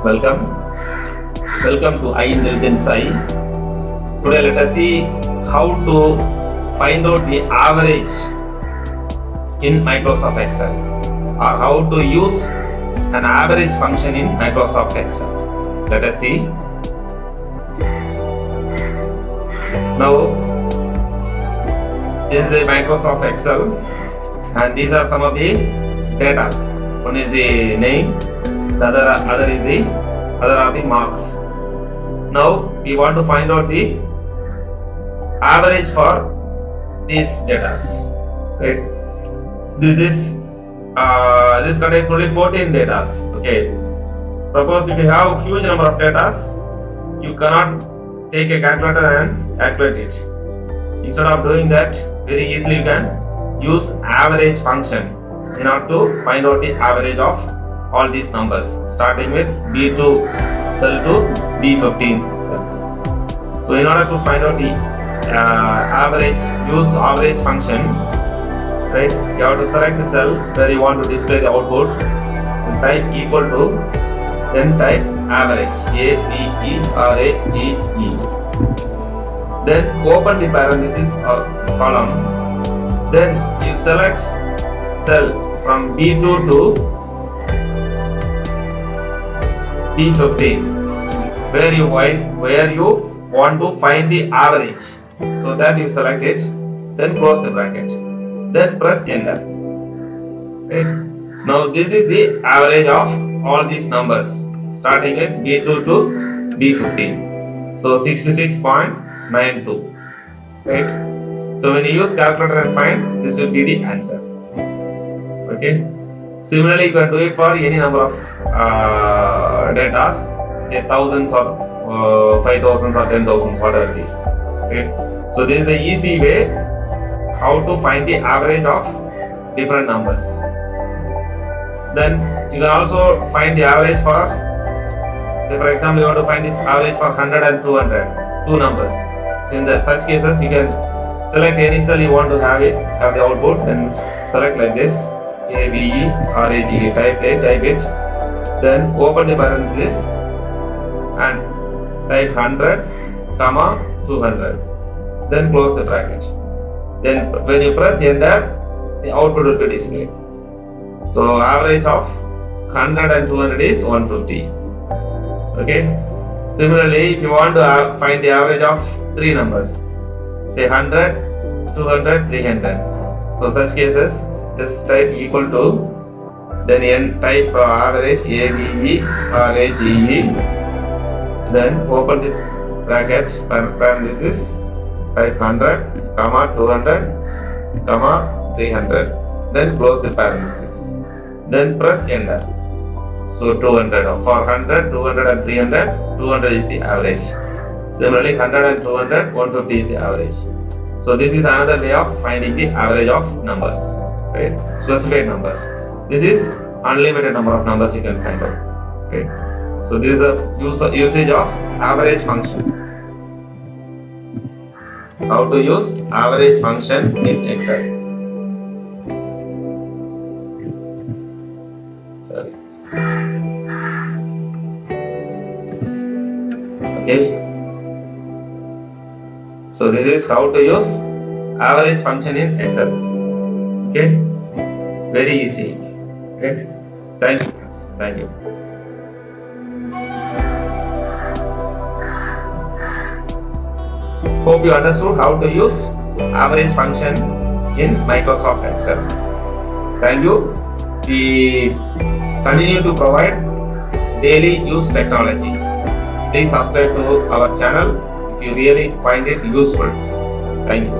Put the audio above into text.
Welcome. Welcome to iINTELLIGENCEi. Today let us see how to find out the average in Microsoft Excel, or how to use an average function in Microsoft Excel. Let us see. Now this is the Microsoft Excel, and these are some of the data. One is the name, the other are the marks. Now we want to find out the average for these data. Right? This contains only 14 data. Okay. Suppose if you have huge number of data, you cannot take a calculator and calculate it. Instead of doing that, very easily you can use average function in order to find out the average of all these numbers, starting with B2 cell to B15 cells. So in order to find out the average, use average function, right? You have to select the cell where you want to display the output, and type equal to, then type average, A-V-E-R-A-G-E. Then open the parenthesis or column. Then you select cell from B2 to B15 where you want to find the average. So that you select it, then close the bracket, then press enter. Right? Now this is the average of all these numbers starting with B2 to B15. So 66.92. Right? So when you use calculator and find, this will be the answer. Okay. Similarly, you can do it for any number of data, say thousands or 5,000s or 10,000s, whatever it is. Okay. So this is the easy way how to find the average of different numbers. Then you can also find the average for, say for example, you want to find the average for 100 and 200, two numbers. So in such cases, you can select any cell you want to have the output, then select like this, A-V-E-R-A-G-E, type it, then open the parenthesis and type 100, 200, then close the bracket. Then when you press enter, the output will be displayed. So average of 100 and 200 is 150. Okay. Similarly, if you want to find the average of three numbers, say 100, 200, 300. So such cases, just type equal to, then type average, A-V-E-R-A-G-E, then open the bracket, parenthesis, type 100, 200, 300, then close the parenthesis, then press enter. So 200, for 100, 200 and 300, 200 is the average. Similarly, 100 and 200, 150 is the average. So this is another way of finding the average of numbers, right? Specified numbers. This is unlimited number of numbers you can find out. Okay. So this is the usage of average function. How to use average function in Excel. Sorry. Okay. So this is how to use average function in Excel. Okay. Very easy. Okay. Thank you, friends. Thank you. Hope you understood how to use average function in Microsoft Excel. Thank you. We continue to provide daily use technology. Please subscribe to our channel if you really find it useful. Thank you.